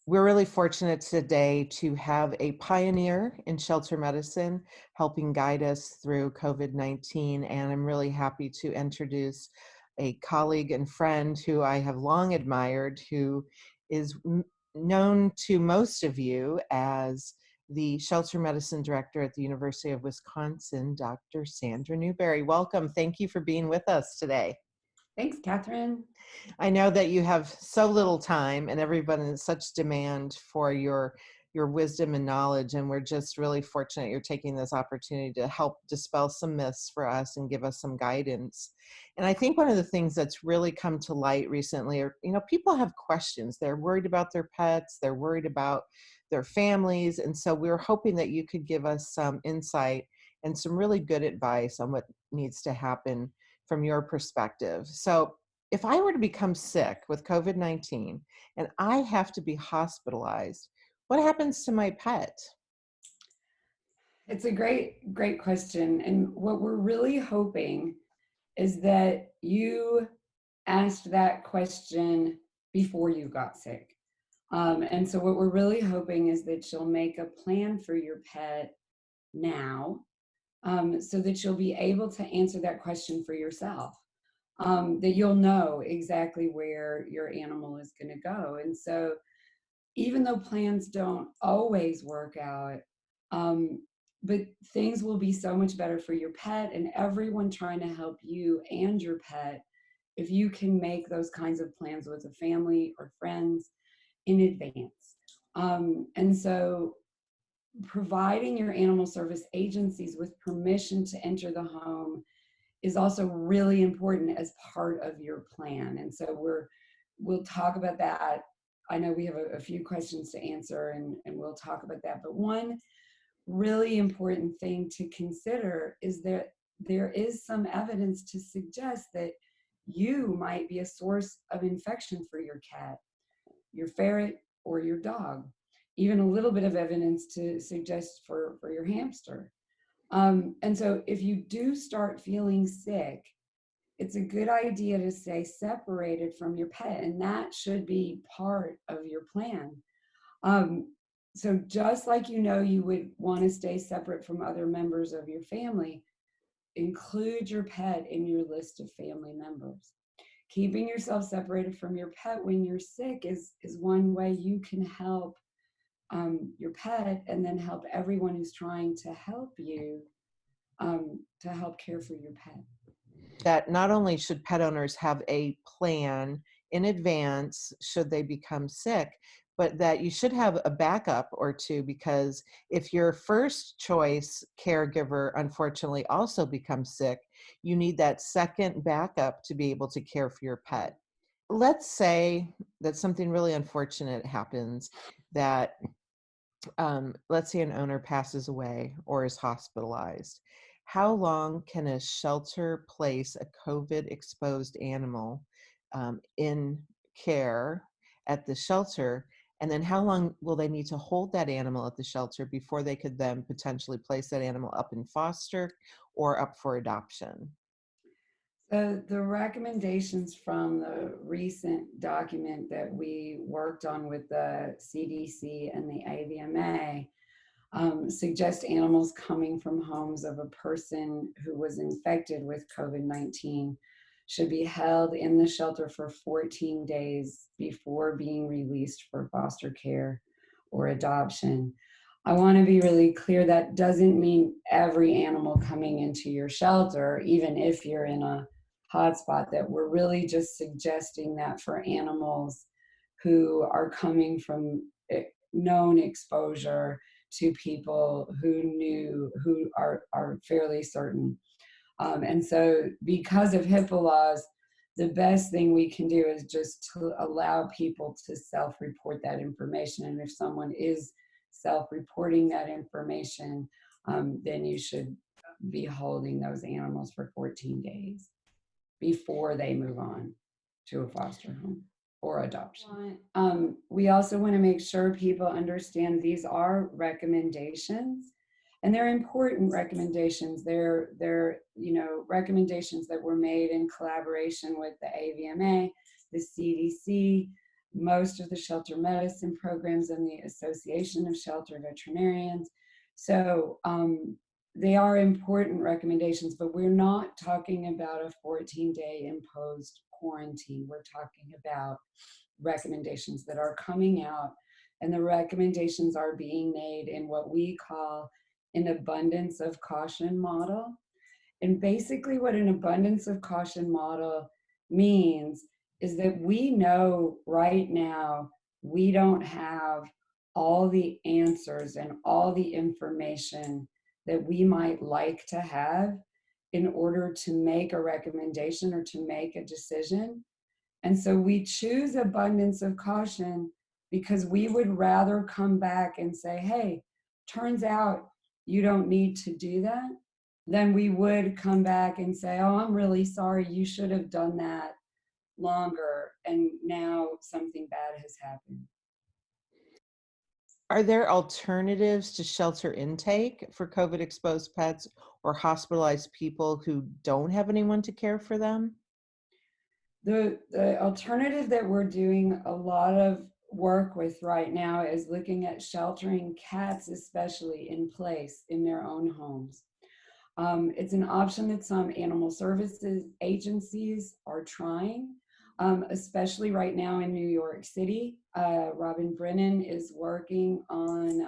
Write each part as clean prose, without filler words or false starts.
We're really fortunate today to have a pioneer in shelter medicine helping guide us through COVID-19. And I'm really happy to introduce a colleague and friend who I have long admired, who is known to most of you as the shelter medicine director at the University of Wisconsin, Dr. Sandra Newbury. Welcome. Thank you for being with us today. Thanks, Catherine. I know that you have so little time and everybody in such demand for your wisdom and knowledge, and we're just really fortunate you're taking this opportunity to help dispel some myths for us and give us some guidance. And I think one of the things that's really come to light recently are, people have questions. They're worried about their pets, they're worried about their families, and so we're hoping that you could give us some insight and some really good advice on what needs to happen from your perspective. So if I were to become sick with COVID-19 and I have to be hospitalized, what happens to my pet? It's a great question. And what we're really hoping is that you asked that question before you got sick. And so what we're really hoping is that you'll make a plan for your pet now, so that you'll be able to answer that question for yourself. That you'll know exactly where your animal is going to go. And so even though plans don't always work out, but things will be so much better for your pet and everyone trying to help you and your pet if you can make those kinds of plans with a family or friends in advance. And so providing your animal service agencies with permission to enter the home is also really important as part of your plan. And so we'll talk about that. I know we have a few questions to answer, and we'll talk about that. But one really important thing to consider is that there is some evidence to suggest that you might be a source of infection for your cat, your ferret, or your dog. Even a little bit of evidence to suggest for your hamster. And so if you do start feeling sick, it's a good idea to stay separated from your pet, and that should be part of your plan. So just like you would want to stay separate from other members of your family, include your pet in your list of family members. Keeping yourself separated from your pet when you're sick is one way you can help your pet, and then help everyone who's trying to help you to help care for your pet. That not only should pet owners have a plan in advance should they become sick, but that you should have a backup or two, because if your first choice caregiver unfortunately also becomes sick, you need that second backup to be able to care for your pet. Let's say that something really unfortunate happens, that let's say an owner passes away or is hospitalized. How long can a shelter place a COVID exposed animal in care at the shelter? And then how long will they need to hold that animal at the shelter before they could then potentially place that animal up in foster or up for adoption? So the recommendations from the recent document that we worked on with the CDC and the AVMA suggest animals coming from homes of a person who was infected with COVID-19 should be held in the shelter for 14 days before being released for foster care or adoption. I want to be really clear that doesn't mean every animal coming into your shelter, even if you're in a hotspot, that we're really just suggesting that for animals who are coming from known exposure to people who are fairly certain. And so because of HIPAA laws, the best thing we can do is just to allow people to self-report that information. And if someone is self-reporting that information, then you should be holding those animals for 14 days before they move on to a foster home or adoption. We also want to make sure people understand these are recommendations, and they're important recommendations. They're recommendations that were made in collaboration with the AVMA, the CDC, most of the shelter medicine programs and the Association of Shelter Veterinarians. So they are important recommendations, but we're not talking about a 14-day imposed quarantine. We're talking about recommendations that are coming out, and the recommendations are being made in what we call an abundance of caution model. And basically what an abundance of caution model means is that we know right now we don't have all the answers and all the information that we might like to have in order to make a recommendation or to make a decision. And so we choose abundance of caution because we would rather come back and say, hey, turns out you don't need to do that, than we would come back and say, oh, I'm really sorry, you should have done that longer, and now something bad has happened. Are there alternatives to shelter intake for COVID exposed pets or hospitalized people who don't have anyone to care for them? The alternative that we're doing a lot of work with right now is looking at sheltering cats, especially in place in their own homes. It's an option that some animal services agencies are trying, especially right now in New York City. Robin Brennan is working on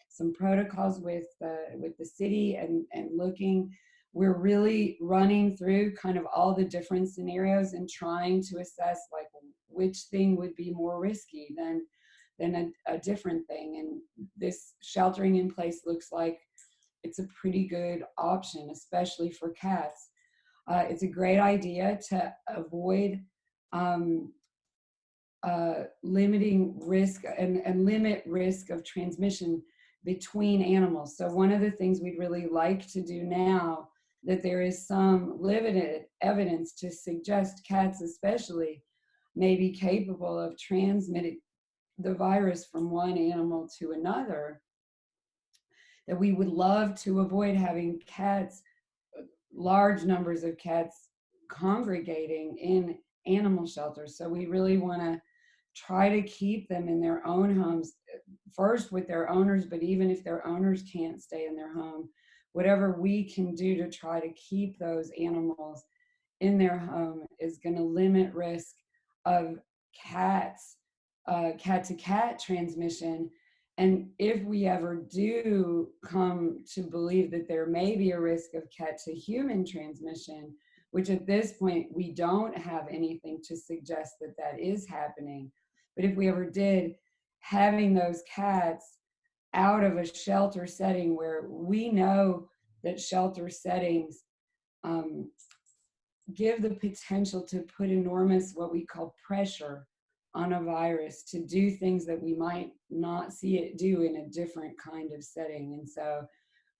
some protocols with the city and looking. We're really running through kind of all the different scenarios and trying to assess like which thing would be more risky than a different thing. And this sheltering in place looks like it's a pretty good option, especially for cats. It's a great idea to avoid limiting risk and limit risk of transmission between animals. So one of the things we'd really like to do now that there is some limited evidence to suggest cats especially may be capable of transmitting the virus from one animal to another, that we would love to avoid having cats, large numbers of cats congregating in animal shelters. So we really want to try to keep them in their own homes, first with their owners, but even if their owners can't stay in their home, whatever we can do to try to keep those animals in their home is going to limit risk of cats, cat-to-cat transmission. And if we ever do come to believe that there may be a risk of cat-to-human transmission, which at this point we don't have anything to suggest that that is happening, but if we ever did, having those cats out of a shelter setting where we know that shelter settings give the potential to put enormous, what we call pressure on a virus to do things that we might not see it do in a different kind of setting. And so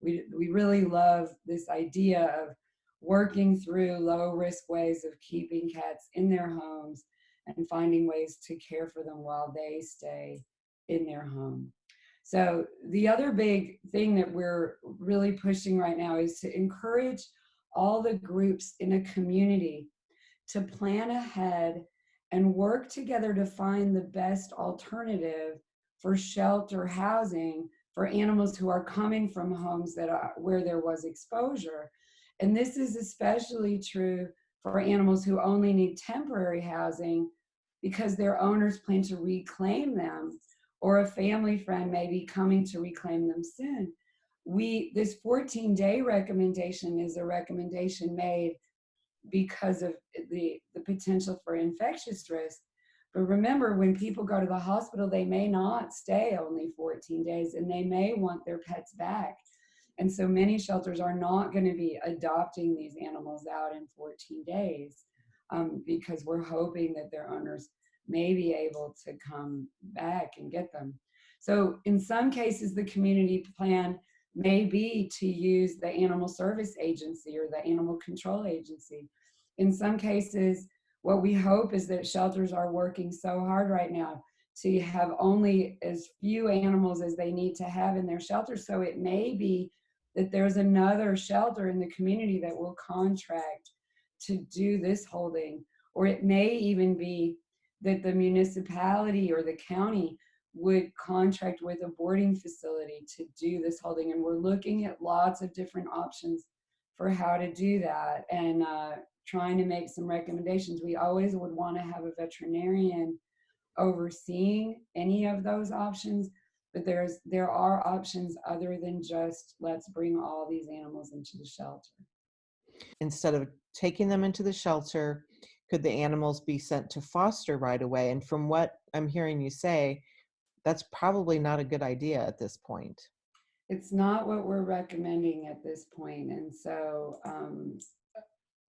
we really love this idea of working through low risk ways of keeping cats in their homes and finding ways to care for them while they stay in their home. So the other big thing that we're really pushing right now is to encourage all the groups in a community to plan ahead and work together to find the best alternative for shelter housing for animals who are coming from homes that are where there was exposure. And this is especially true for animals who only need temporary housing because their owners plan to reclaim them, or a family friend may be coming to reclaim them soon. This 14-day recommendation is a recommendation made because of the potential for infectious risk. But remember, when people go to the hospital, they may not stay only 14 days and they may want their pets back. And so many shelters are not going to be adopting these animals out in 14 days because we're hoping that their owners may be able to come back and get them. So in some cases, the community plan may be to use the animal service agency or the animal control agency. In some cases, what we hope is that shelters are working so hard right now to have only as few animals as they need to have in their shelter. So it may be that there's another shelter in the community that will contract to do this holding, or it may even be that the municipality or the county would contract with a boarding facility to do this holding. And we're looking at lots of different options for how to do that, and trying to make some recommendations. We always would want to have a veterinarian overseeing any of those options, but there are options other than just let's bring all these animals into the shelter. Instead of taking them into the shelter, could the animals be sent to foster right away? And from what I'm hearing you say, that's probably not a good idea at this point. It's not what we're recommending at this point. And so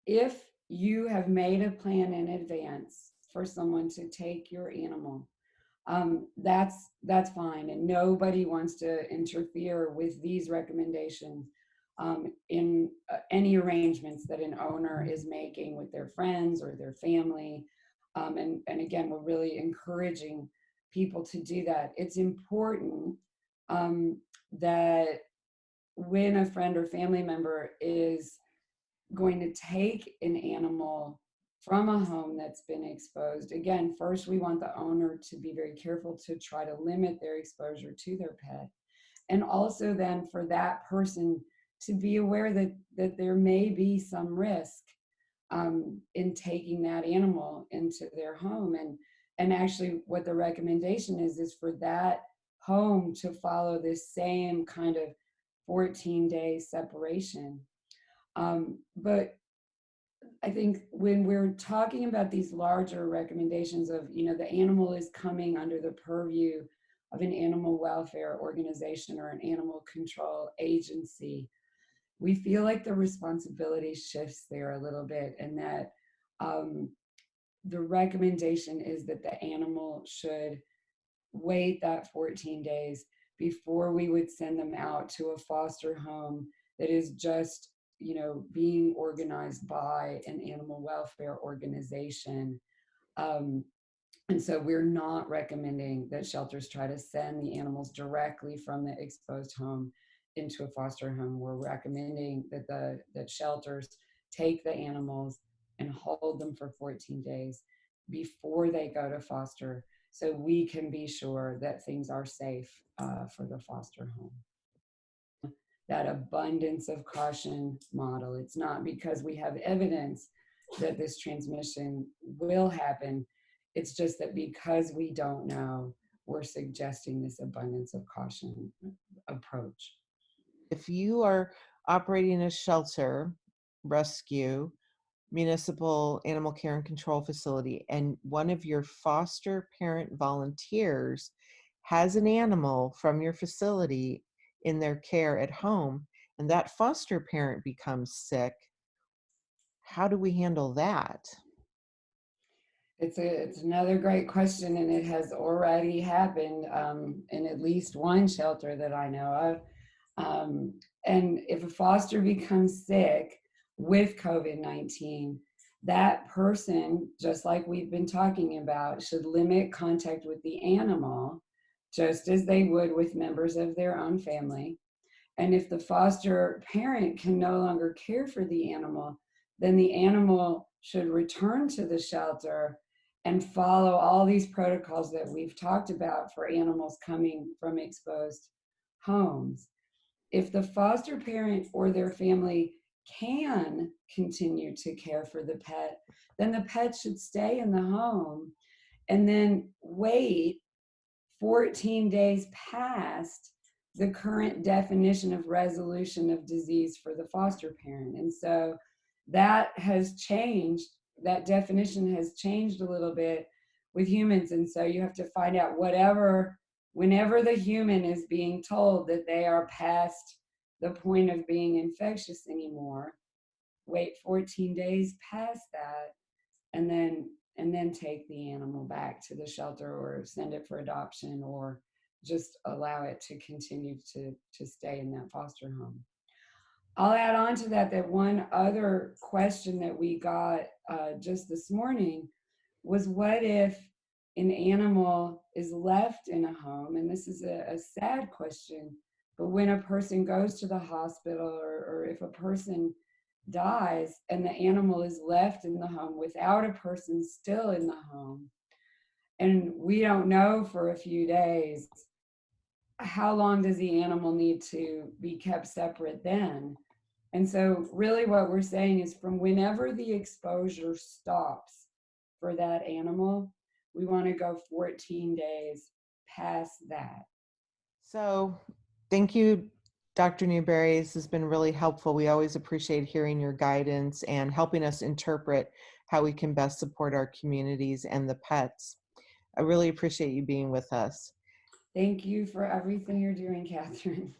if you have made a plan in advance for someone to take your animal, that's fine, and nobody wants to interfere with these recommendations in any arrangements that an owner is making with their friends or their family. And again, we're really encouraging people to do that. It's important that when a friend or family member is going to take an animal from a home that's been exposed, again, first we want the owner to be very careful to try to limit their exposure to their pet. And also then for that person to be aware that there may be some risk in taking that animal into their home. And actually what the recommendation is for that home to follow this same kind of 14-day separation. But I think when we're talking about these larger recommendations of, the animal is coming under the purview of an animal welfare organization or an animal control agency, we feel like the responsibility shifts there a little bit, and that the recommendation is that the animal should wait that 14 days before we would send them out to a foster home that is just being organized by an animal welfare organization. And so we're not recommending that shelters try to send the animals directly from the exposed home into a foster home. We're recommending that shelters take the animals and hold them for 14 days before they go to foster, so we can be sure that things are safe for the foster home. That abundance of caution model, it's not because we have evidence that this transmission will happen. It's just that because we don't know, we're suggesting this abundance of caution approach. If you are operating a shelter, rescue, municipal animal care and control facility, and one of your foster parent volunteers has an animal from your facility in their care at home, and that foster parent becomes sick, how do we handle that? It's another great question, and it has already happened in at least one shelter that I know of. And if a foster becomes sick with COVID-19, that person, just like we've been talking about, should limit contact with the animal, just as they would with members of their own family. And if the foster parent can no longer care for the animal, then the animal should return to the shelter and follow all these protocols that we've talked about for animals coming from exposed homes. If the foster parent or their family can continue to care for the pet, then the pet should stay in the home and then wait 14 days past the current definition of resolution of disease for the foster parent. And so that has changed. That definition has changed a little bit with humans. And so you have to find out whenever the human is being told that they are past the point of being infectious anymore, wait 14 days past that, and then take the animal back to the shelter or send it for adoption, or just allow it to continue to stay in that foster home. I'll add on to that one other question that we got just this morning was, what if an animal is left in a home? And this is a sad question, but when a person goes to the hospital, or if a person dies and the animal is left in the home without a person still in the home, and we don't know for a few days, how long does the animal need to be kept separate then? And so really what we're saying is from whenever the exposure stops for that animal, we want to go 14 days past that. So thank you, Dr. Newbury. This has been really helpful. We always appreciate hearing your guidance and helping us interpret how we can best support our communities and the pets. I really appreciate you being with us. Thank you for everything you're doing, Catherine.